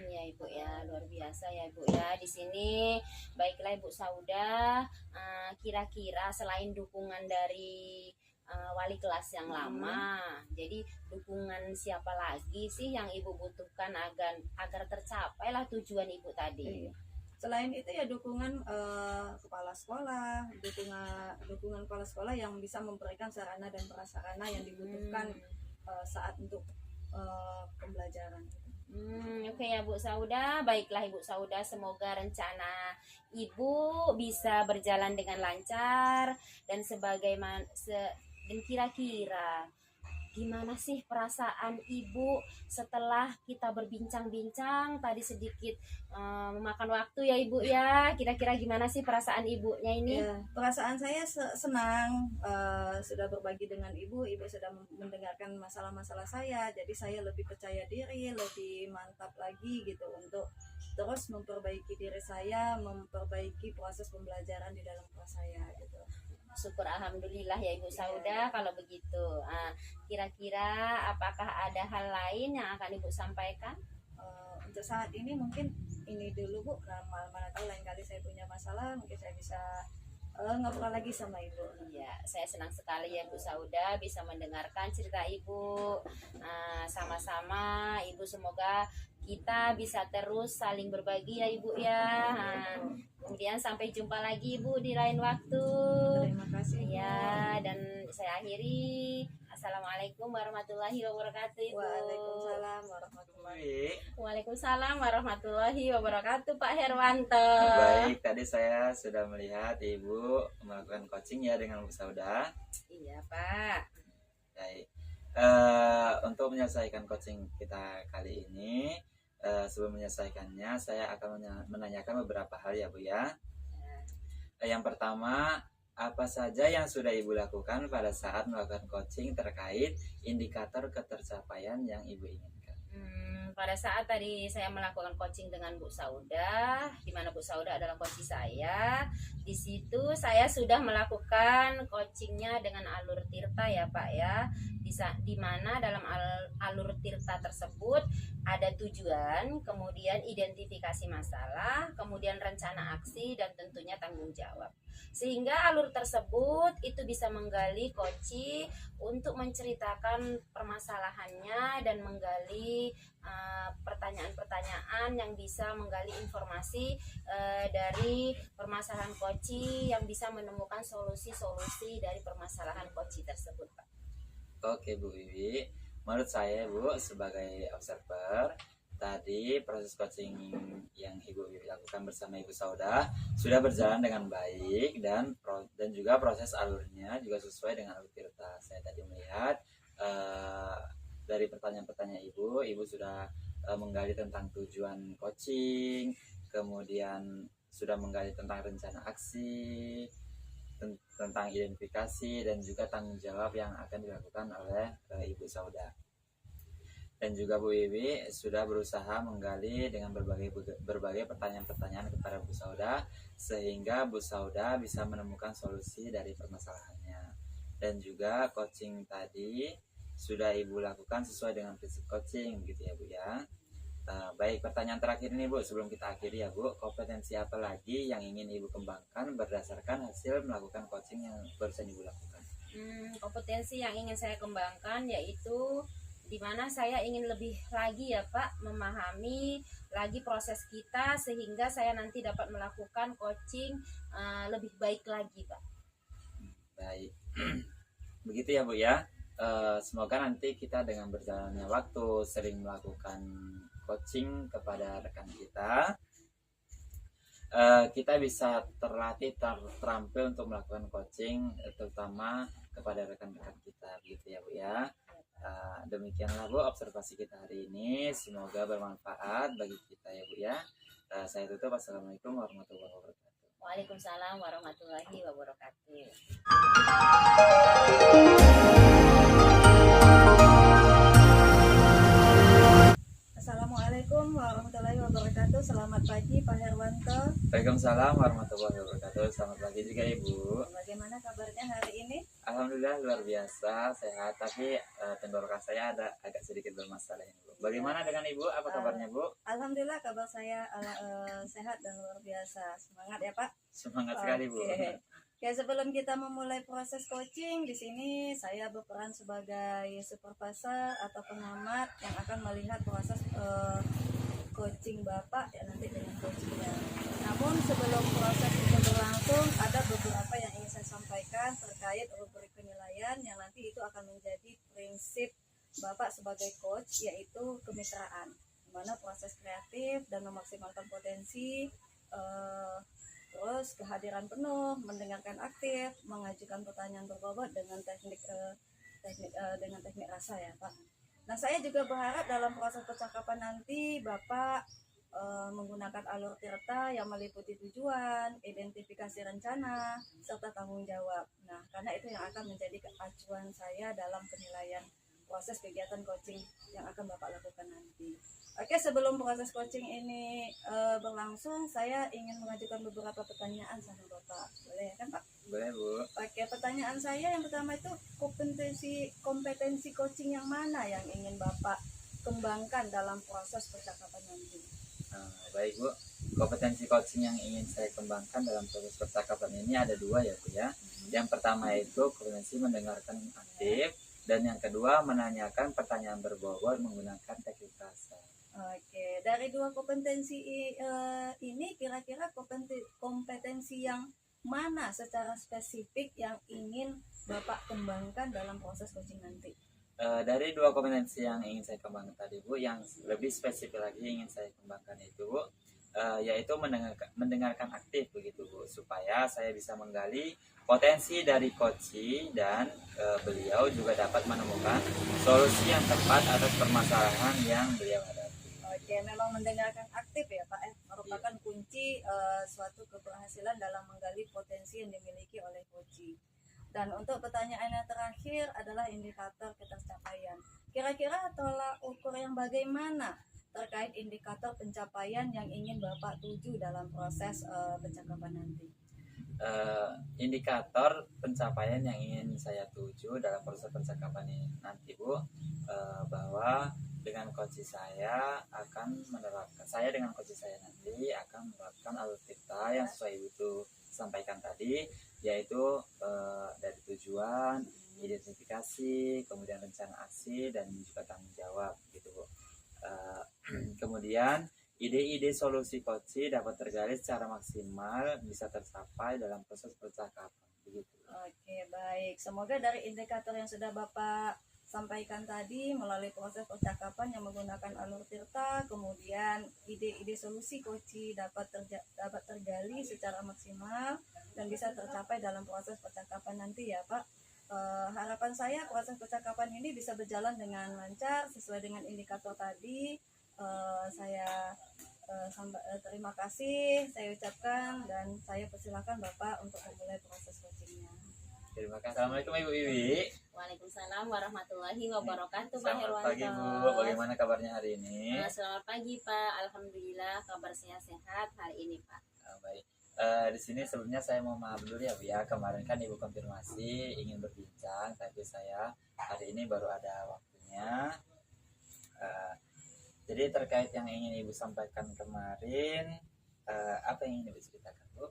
Ya Ibu ya, luar biasa ya Ibu ya. Di sini baiklah Ibu Sauda, kira-kira selain dukungan dari wali kelas yang lama, jadi dukungan siapa lagi sih yang Ibu butuhkan agar tercapailah tujuan Ibu tadi? Selain itu ya dukungan kepala sekolah, dukungan kepala sekolah yang bisa memberikan sarana dan prasarana yang dibutuhkan saat untuk pembelajaran. Oke ya Bu Sauda, baiklah Ibu Sauda, semoga rencana Ibu bisa berjalan dengan lancar dan dan kira-kira gimana sih perasaan Ibu setelah kita berbincang-bincang tadi sedikit memakan waktu ya Ibu ya, kira-kira gimana sih perasaan Ibunya ini? Ya, perasaan saya senang sudah berbagi dengan Ibu sudah mendengarkan masalah-masalah saya, jadi saya lebih percaya diri, lebih mantap lagi gitu untuk terus memperbaiki diri saya, memperbaiki proses pembelajaran di dalam kelas saya gitu. Syukur alhamdulillah ya Ibu Sauda kalau begitu. Kira-kira apakah ada hal lain yang akan Ibu sampaikan? Untuk saat ini mungkin ini dulu Bu, mana tahu lain kali saya punya masalah mungkin saya bisa ngobrol lagi sama Ibu. Iya, saya senang sekali ya Bu Sauda bisa mendengarkan cerita Ibu. Sama-sama Ibu, semoga kita bisa terus saling berbagi ya Ibu ya. Kemudian sampai jumpa lagi Ibu di lain waktu. Terima kasih ya. Dan saya akhiri, assalamualaikum warahmatullahi wabarakatuh Ibu. Waalaikumsalam warahmatullahi wabarakatuh Pak Herwanto. Baik, tadi saya sudah melihat Ibu melakukan coaching ya dengan Bu Sauda. Iya Pak. Baik. Untuk menyelesaikan coaching kita kali ini, sebelum menyelesaikannya saya akan menanyakan beberapa hal ya Bu ya. Yang pertama, apa saja yang sudah Ibu lakukan pada saat melakukan coaching terkait indikator ketercapaian yang Ibu inginkan? Pada saat tadi saya melakukan coaching dengan Bu Sauda, di mana Bu Sauda adalah coach saya, di situ saya sudah melakukan coachingnya dengan alur tirta ya Pak ya, di mana dalam alur tirta tersebut ada tujuan, kemudian identifikasi masalah, kemudian rencana aksi, dan tentunya tanggung jawab. Sehingga alur tersebut itu bisa menggali coach untuk menceritakan permasalahannya dan menggali pertanyaan-pertanyaan yang bisa menggali informasi dari permasalahan coach yang bisa menemukan solusi-solusi dari permasalahan coach tersebut, Pak. Oke Bu Wiwi, menurut saya Bu sebagai observer, tadi proses coaching yang Ibu Wiwi lakukan bersama Ibu Sauda sudah berjalan dengan baik dan juga proses alurnya juga sesuai dengan alur tirta. Saya tadi melihat dari pertanyaan-pertanyaan Ibu sudah menggali tentang tujuan coaching, kemudian sudah menggali tentang rencana aksi, tentang identifikasi, dan juga tanggung jawab yang akan dilakukan oleh Ibu Sauda. Dan juga Bu Wiwi sudah berusaha menggali dengan berbagai pertanyaan-pertanyaan kepada Bu Sauda, sehingga Bu Sauda bisa menemukan solusi dari permasalahannya. Dan juga coaching tadi sudah Ibu lakukan sesuai dengan prinsip coaching gitu ya Bu ya. Baik, pertanyaan terakhir ini Bu, sebelum kita akhiri ya Bu, kompetensi apa lagi yang ingin Ibu kembangkan berdasarkan hasil melakukan coaching yang barusan Ibu lakukan? Kompetensi yang ingin saya kembangkan yaitu di mana saya ingin lebih lagi ya Pak memahami lagi proses kita sehingga saya nanti dapat melakukan coaching lebih baik lagi Pak. Baik, begitu ya Bu ya. Semoga nanti kita dengan berjalannya waktu sering melakukan coaching kepada rekan kita, kita bisa terlatih terampil untuk melakukan coaching terutama kepada rekan-rekan kita gitu ya Bu ya. Demikianlah Bu observasi kita hari ini, semoga bermanfaat bagi kita ya Bu ya. Saya tutup. Assalamualaikum warahmatullahi wabarakatuh. Waalaikumsalam warahmatullahi wabarakatuh. Assalamualaikum warahmatullahi wabarakatuh. Selamat pagi Pak Herwanto. Waalaikumsalam warahmatullahi wabarakatuh. Selamat pagi juga Ibu. Bagaimana kabarnya hari ini? Alhamdulillah luar biasa sehat, tapi tenggorokan saya ada agak sedikit bermasalah ini Bu. Bagaimana dengan Ibu? Apa kabarnya Bu? Alhamdulillah kabar saya sehat dan luar biasa. Semangat ya Pak. Semangat sekali Bu. Ya, sebelum kita memulai proses coaching, di sini saya berperan sebagai supervisor atau pengamat yang akan melihat proses coaching Bapak ya nanti dengan coachingnya. Namun sebelum proses itu berlangsung, ada beberapa yang ingin saya sampaikan terkait rubrik penilaian yang nanti itu akan menjadi prinsip Bapak sebagai coach, yaitu kemitraan, di mana proses kreatif dan memaksimalkan potensi, terus kehadiran penuh, mendengarkan aktif, mengajukan pertanyaan berbobot dengan teknik rasa ya Pak. Nah saya juga berharap dalam proses percakapan nanti Bapak menggunakan alur tirta yang meliputi tujuan, identifikasi rencana, serta tanggung jawab. Nah karena itu yang akan menjadi acuan saya dalam penilaian proses kegiatan coaching yang akan Bapak lakukan nanti. Oke, sebelum proses coaching ini berlangsung, saya ingin mengajukan beberapa pertanyaan sama Bapak. Boleh kan Pak? Boleh Bu. Oke, pertanyaan saya yang pertama itu kompetensi coaching yang mana yang ingin Bapak kembangkan dalam proses percakapan nanti? Baik Bu, kompetensi coaching yang ingin saya kembangkan dalam proses percakapan ini ada dua ya Bu ya. Yang pertama itu kompetensi mendengarkan aktif, dan yang kedua menanyakan pertanyaan berbobot menggunakan teknik rasa. Oke, dari dua kompetensi ini kira-kira kompetensi yang mana secara spesifik yang ingin Bapak kembangkan dalam proses coaching nanti? Dari dua kompetensi yang ingin saya kembangkan tadi Bu, yang lebih spesifik lagi ingin saya kembangkan itu Bu, yaitu mendengarkan aktif begitu Bu, supaya saya bisa menggali potensi dari coaching dan beliau juga dapat menemukan solusi yang tepat atas permasalahan yang beliau hadapi. Oke, memang mendengarkan aktif ya Pak, merupakan kunci suatu keberhasilan dalam menggali potensi yang dimiliki oleh coach. Dan untuk pertanyaan yang terakhir adalah indikator ketercapaian. Kira-kira tolak ukur yang bagaimana terkait indikator pencapaian yang ingin Bapak tuju dalam proses percakapan nanti? Indikator pencapaian yang ingin saya tuju dalam proses percakapan ini nanti Bu, bahwa dengan coach saya dengan coach saya nanti akan menerapkan alur tirta yang sesuai Ibu sampaikan tadi, yaitu dari tujuan, identifikasi, kemudian rencana aksi, dan juga tanggung jawab gitu Bu. Kemudian ide-ide solusi coach dapat tergali secara maksimal bisa tercapai dalam proses percakapan begitu. Oke, baik. Semoga dari indikator yang sudah Bapak sampaikan tadi melalui proses percakapan yang menggunakan alur tirta, kemudian ide-ide solusi coach dapat tergali secara maksimal dan bisa tercapai dalam proses percakapan nanti ya Pak. Harapan saya proses percakapan ini bisa berjalan dengan lancar sesuai dengan indikator tadi. Saya terima kasih saya ucapkan dan saya persilakan Bapak untuk memulai proses coachingnya. Terima kasih. Assalamualaikum Ibu Iwi. Waalaikumsalam warahmatullahi wabarakatuh Pak Selamat Herwanto. pagi Bu, bagaimana kabarnya hari ini? Selamat pagi Pak, alhamdulillah kabar saya sehat hari ini Pak. Baik. Di sini sebelumnya saya mau maaf dulu ya Bu ya, kemarin kan Ibu konfirmasi ingin berbincang, tapi saya hari ini baru ada waktunya. Jadi terkait yang ingin Ibu sampaikan kemarin, apa yang ingin Ibu ceritakan Bu?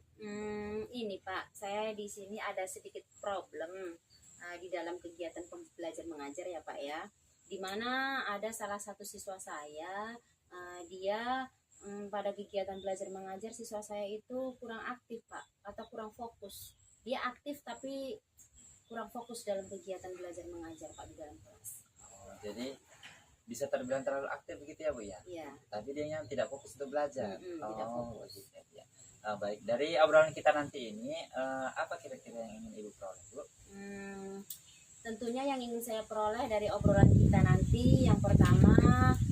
Ini Pak, saya di sini ada sedikit problem di dalam kegiatan belajar mengajar ya Pak ya. Di mana ada salah satu siswa saya, dia pada kegiatan belajar mengajar siswa saya itu kurang aktif Pak, atau kurang fokus. Dia aktif tapi kurang fokus dalam kegiatan belajar mengajar Pak di dalam kelas. Jadi bisa terbilang terlalu aktif begitu ya Bu ya? Iya. Tapi dia tidak fokus untuk belajar. Tidak fokus. Begitu ya. Baik, dari obrolan kita nanti ini apa kira-kira yang ingin Ibu peroleh Bu? Tentunya yang ingin saya peroleh dari obrolan kita nanti, yang pertama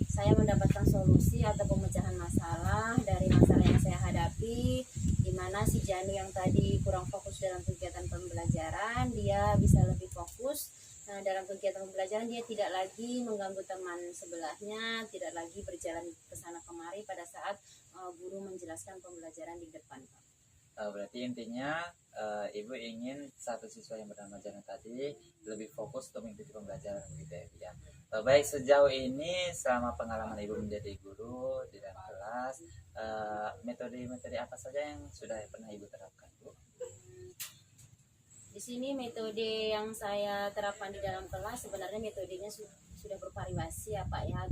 saya mendapatkan solusi atau pemecahan masalah dari masalah yang saya hadapi, di mana si Janu yang tadi kurang fokus dalam kegiatan pembelajaran, dia bisa lebih fokus dalam kegiatan pembelajaran. Dia tidak lagi mengganggu teman sebelahnya, tidak lagi berjalan ke sana kemari pada saat guru menjelaskan pembelajaran di depan Pak. Berarti intinya Ibu ingin satu siswa yang bernama Janu tadi lebih fokus untuk mengikuti pembelajaran begitu ya. Baik, sejauh ini selama pengalaman Ibu menjadi guru di dalam kelas, metode-metode apa saja yang sudah pernah Ibu terapkan Bu? Di sini metode yang saya terapkan di dalam kelas sebenarnya metodenya sudah bervariasi ya Pak ya,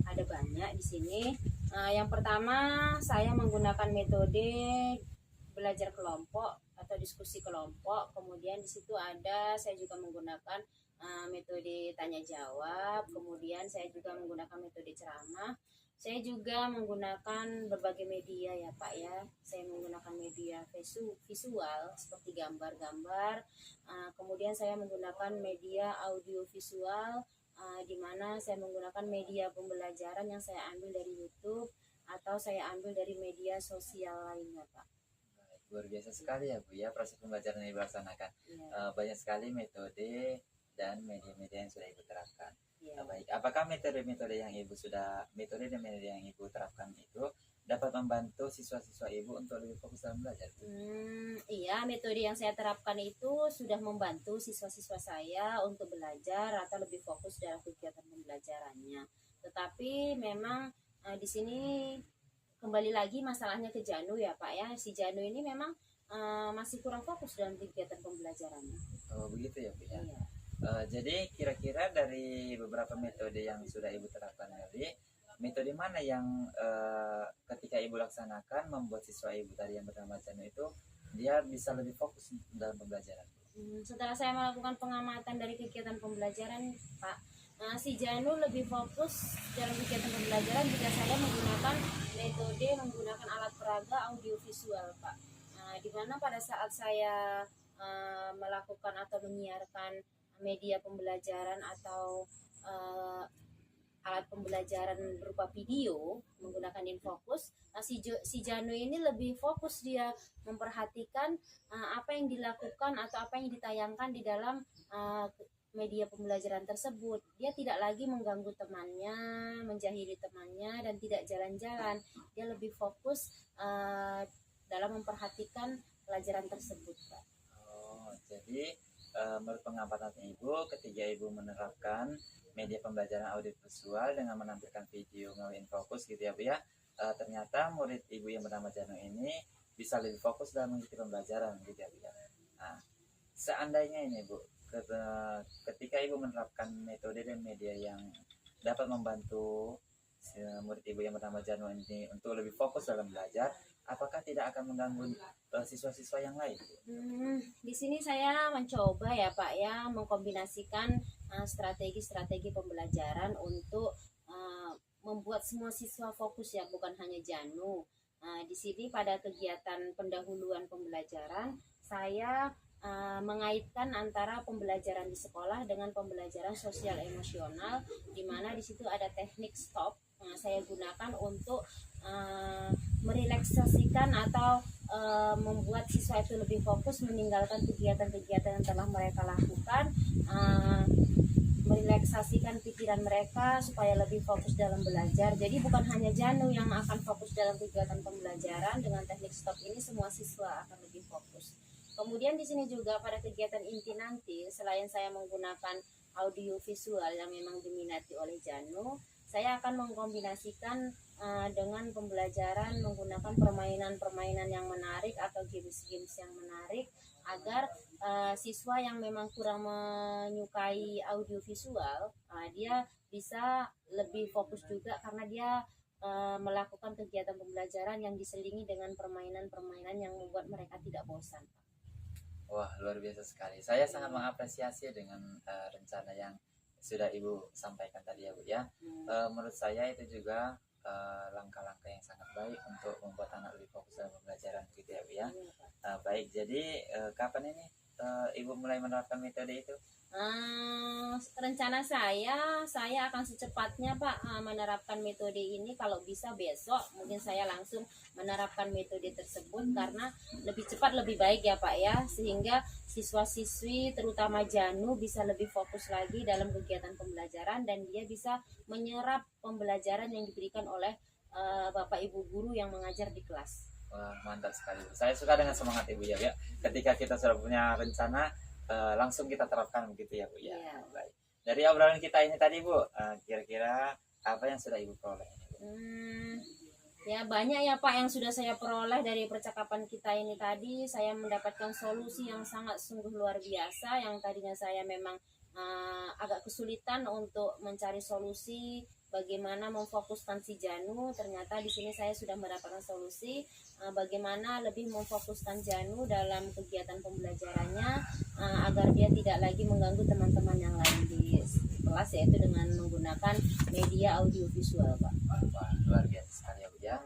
ada banyak di sini. Yang pertama saya menggunakan metode belajar kelompok atau diskusi kelompok, kemudian di situ saya juga menggunakan metode tanya jawab, kemudian saya juga menggunakan metode ceramah. Saya juga menggunakan berbagai media ya Pak ya. Saya menggunakan media visual seperti gambar-gambar. Kemudian saya menggunakan media audio visual, di mana saya menggunakan media pembelajaran yang saya ambil dari YouTube atau saya ambil dari media sosial lainnya Pak. Luar biasa sekali ya Bu ya proses pembelajaran yang dilaksanakan. Ya. Banyak sekali metode dan media-media yang sudah Ibu terapkan. Ya. Baik, apakah metode-metode yang Ibu terapkan itu dapat membantu siswa-siswa Ibu untuk lebih fokus dalam belajar? Iya, metode yang saya terapkan itu sudah membantu siswa-siswa saya untuk belajar atau lebih fokus dalam kegiatan pembelajarannya. Tetapi memang di sini kembali lagi masalahnya ke Janu ya Pak ya. Si Janu ini memang masih kurang fokus dalam kegiatan pembelajarannya. Oh begitu ya Bu ya. Iya. Jadi kira-kira dari beberapa metode yang sudah Ibu terapkan tadi, metode mana yang ketika Ibu laksanakan membuat siswa Ibu tadi yang bernama Janu itu dia bisa lebih fokus dalam pembelajaran? Setelah saya melakukan pengamatan dari kegiatan pembelajaran Pak, si Janu lebih fokus dalam kegiatan pembelajaran jika saya menggunakan alat peraga audiovisual Pak. Di mana pada saat saya melakukan atau menyiarkan media pembelajaran atau alat pembelajaran berupa video, menggunakan InFocus. Si Janu ini lebih fokus, dia memperhatikan apa yang dilakukan atau apa yang ditayangkan di dalam media pembelajaran tersebut. Dia tidak lagi mengganggu temannya, menjahili temannya, dan tidak jalan-jalan. Dia lebih fokus dalam memperhatikan pelajaran tersebut, Pak. Oh, jadi menurut pengamatan Ibu, ketika Ibu menerapkan media pembelajaran audiovisual dengan menampilkan video melalui InFocus gitu ya Bu ya, ternyata murid Ibu yang bernama Janu ini bisa lebih fokus dalam mengikuti pembelajaran gitu ya Bu ya. Nah, seandainya ini Bu, ketika Ibu menerapkan metode dan media yang dapat membantu murid Ibu yang bernama Janu ini untuk lebih fokus dalam belajar, apakah tidak akan mengganggu siswa-siswa yang lain? Di sini saya mencoba ya Pak ya, mengkombinasikan strategi-strategi pembelajaran untuk membuat semua siswa fokus ya, bukan hanya Janu. Di sini pada kegiatan pendahuluan pembelajaran, saya mengaitkan antara pembelajaran di sekolah dengan pembelajaran sosial emosional, di mana di situ ada teknik stop yang saya gunakan untuk merelaksasikan atau membuat siswa itu lebih fokus, meninggalkan kegiatan-kegiatan yang telah mereka lakukan, merelaksasikan pikiran mereka supaya lebih fokus dalam belajar. Jadi bukan hanya Janu yang akan fokus dalam kegiatan pembelajaran, dengan teknik stop ini semua siswa akan lebih fokus. Kemudian di sini juga pada kegiatan inti nanti, selain saya menggunakan audio visual yang memang diminati oleh Janu, saya akan mengkombinasikan dengan pembelajaran menggunakan permainan-permainan yang menarik atau games-games yang menarik, agar siswa yang memang kurang menyukai audiovisual, dia bisa lebih fokus juga karena dia melakukan kegiatan pembelajaran yang diselingi dengan permainan-permainan yang membuat mereka tidak bosan. Wah, luar biasa sekali. Saya sangat mengapresiasi dengan rencana yang sudah Ibu sampaikan tadi ya Bu ya. Menurut saya itu juga langkah-langkah yang sangat baik untuk membuat anak lebih fokus dalam pembelajaran gitu ya Bu ya. Baik, jadi kapan ini Ibu mulai menerapkan metode itu? Rencana saya akan secepatnya Pak menerapkan metode ini. Kalau bisa besok mungkin saya langsung menerapkan metode tersebut, karena lebih cepat lebih baik ya Pak ya, sehingga siswa-siswi terutama Janu bisa lebih fokus lagi dalam kegiatan pembelajaran, dan dia bisa menyerap pembelajaran yang diberikan oleh Bapak Ibu guru yang mengajar di kelas. Wah, mantap sekali. Saya suka dengan semangat Ibu ya, Bu ya. Ketika kita sudah punya rencana, langsung kita terapkan begitu ya Bu ya. Iya. Baik. Dari obrolan kita ini tadi Bu, kira-kira apa yang sudah Ibu peroleh ini Bu? Ya banyak ya Pak yang sudah saya peroleh dari percakapan kita ini tadi. Saya mendapatkan solusi yang sangat sungguh luar biasa, yang tadinya saya memang agak kesulitan untuk mencari solusi bagaimana memfokuskan si Janu. Ternyata di sini saya sudah mendapatkan solusi bagaimana lebih memfokuskan Janu dalam kegiatan pembelajarannya, agar dia tidak lagi mengganggu teman-teman yang lain di kelas, yaitu dengan menggunakan media audiovisual Pak. Wah, luar biasa sekali ya Bu ya.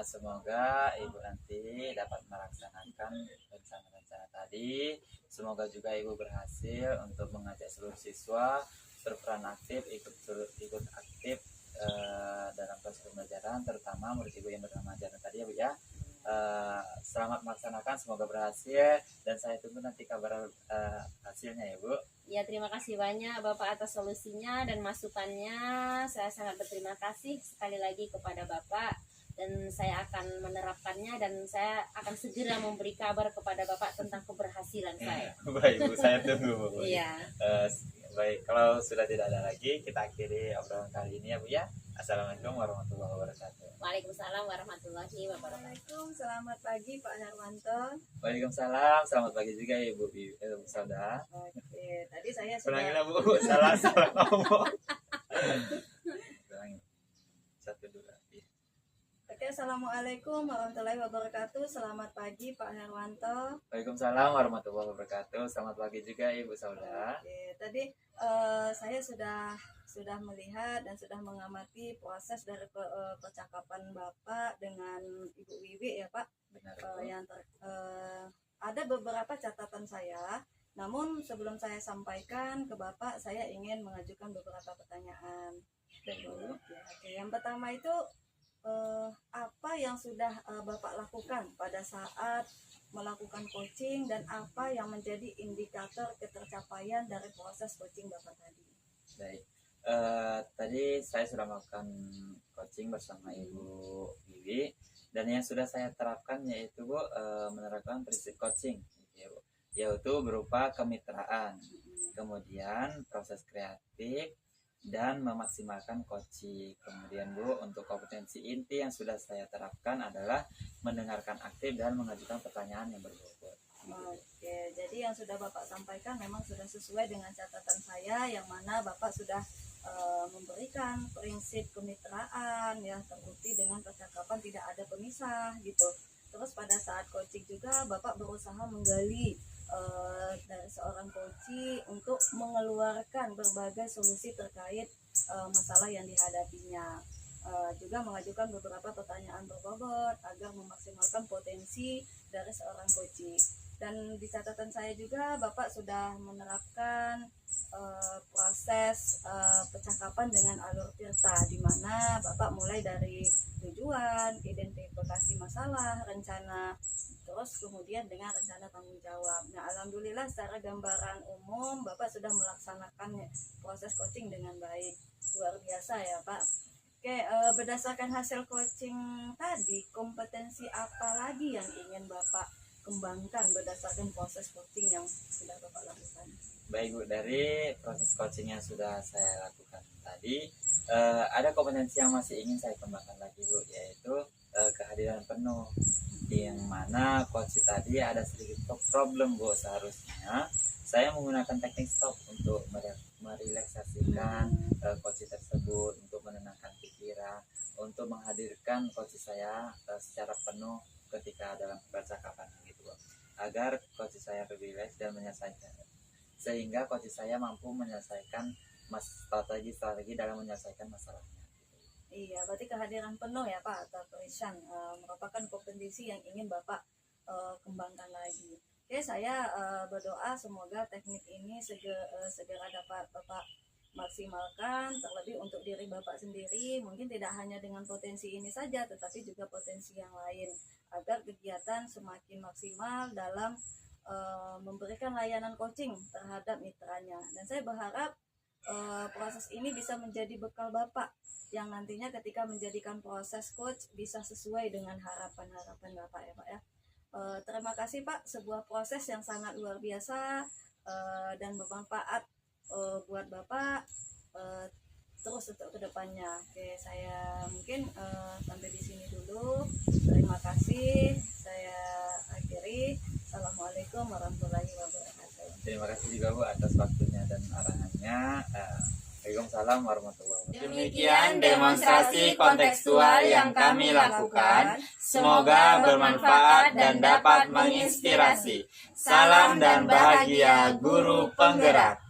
Semoga Ibu nanti dapat melaksanakan rencana-rencana tadi. Semoga juga Ibu berhasil untuk mengajak seluruh siswa berperan aktif, ikut aktif dalam proses pembelajaran, terutama murid Ibu yang bernama Janu tadi ya Bu ya. Selamat melaksanakan, semoga berhasil, dan saya tunggu nanti kabar hasilnya ya Bu. Ya, terima kasih banyak Bapak atas solusinya dan masukannya. Saya sangat berterima kasih sekali lagi kepada Bapak, dan saya akan menerapkannya, dan saya akan segera memberi kabar kepada Bapak tentang keberhasilan saya. Baik Bu, saya tunggu Bu. Iya. Baik, kalau sudah tidak ada lagi, kita akhiri obrolan kali ini ya Bu ya. Assalamualaikum warahmatullahi wabarakatuh. Waalaikumsalam warahmatullahi wabarakatuh. Assalamualaikum, selamat pagi Pak Herwanto. Waalaikumsalam, selamat pagi juga Ibu Sauda. Oke, tadi saya Ulangin sudah lah Bu, salah ngomong. Ulangin. Satu dulu. Oke, assalamualaikum warahmatullahi wabarakatuh. Selamat pagi Pak Herwanto. Waalaikumsalam warahmatullahi wabarakatuh. Selamat pagi juga Ibu Sauda. Oke, tadi saya sudah melihat dan sudah mengamati proses dari percakapan Bapak dengan Ibu Wiwi ya Pak. Benar. Ada beberapa catatan saya. Namun sebelum saya sampaikan ke Bapak, saya ingin mengajukan beberapa pertanyaan. Baik Bu. Oke, yang pertama itu apa yang sudah Bapak lakukan pada saat melakukan coaching dan apa yang menjadi indikator ketercapaian dari proses coaching Bapak tadi. Baik. Tadi saya sudah melakukan coaching bersama Ibu Wiwi, dan yang sudah saya terapkan yaitu Bu, menerapkan prinsip coaching gitu ya, Bu, yaitu berupa kemitraan, kemudian proses kreatif, dan memaksimalkan coaching. Kemudian Bu, untuk kompetensi inti yang sudah saya terapkan adalah mendengarkan aktif dan mengajukan pertanyaan yang berbobot. Oke, jadi yang sudah Bapak sampaikan memang sudah sesuai dengan catatan saya, yang mana Bapak sudah memberikan prinsip kemitraan ya, terbukti dengan percakapan tidak ada pemisah gitu. Terus pada saat coaching juga Bapak berusaha menggali dari seorang coach untuk mengeluarkan berbagai solusi terkait masalah yang dihadapinya. Juga mengajukan beberapa pertanyaan berbobot agar memaksimalkan potensi dari seorang coach. Dan di catatan saya juga Bapak sudah menerapkan proses percakapan dengan alur tirta, di mana Bapak mulai dari tujuan, identifikasi masalah, rencana, terus kemudian dengan rencana tanggung jawab. Nah, alhamdulillah secara gambaran umum Bapak sudah melaksanakan proses coaching dengan baik. Luar biasa ya Pak. Oke, berdasarkan hasil coaching tadi, kompetensi apa lagi yang ingin Bapak kembangkan berdasarkan proses coaching yang sudah Bapak lakukan? Baik Bu, dari proses coaching yang sudah saya lakukan tadi, ada kompetensi yang masih ingin saya kembangkan lagi Bu, yaitu kehadiran penuh, yang mana coach tadi ada sedikit problem Bu. Seharusnya saya menggunakan teknik stop untuk merelaksasikan coach tersebut, untuk menenangkan pikiran, untuk menghadirkan coach saya secara penuh ketika dalam percakapan gitu Bu, agar coach saya lebih rileks dan menyelesaikan, sehingga coach saya mampu menyelesaikan strategi dalam menyelesaikan masalahnya. Iya, berarti kehadiran penuh ya Pak, atau present merupakan kompetensi yang ingin Bapak kembangkan lagi. Oke, saya berdoa semoga teknik ini segera dapat Bapak maksimalkan, terlebih untuk diri Bapak sendiri, mungkin tidak hanya dengan potensi ini saja, tetapi juga potensi yang lain, agar kegiatan semakin maksimal dalam memberikan layanan coaching terhadap mitranya. Dan saya berharap proses ini bisa menjadi bekal Bapak, yang nantinya ketika menjadikan proses coach bisa sesuai dengan harapan-harapan Bapak ya Pak ya. Terima kasih Pak, sebuah proses yang sangat luar biasa dan bermanfaat buat Bapak terus untuk kedepannya. Oke, saya mungkin sampai di sini dulu. Terima kasih. Saya akhiri. Assalamualaikum warahmatullahi wabarakatuh. Terima kasih juga Bu atas waktunya dan arahannya. Waalaikumsalam warahmatullahi wabarakatuh. Demikian demonstrasi kontekstual yang kami lakukan. Semoga bermanfaat dan dapat menginspirasi. Salam dan bahagia guru penggerak.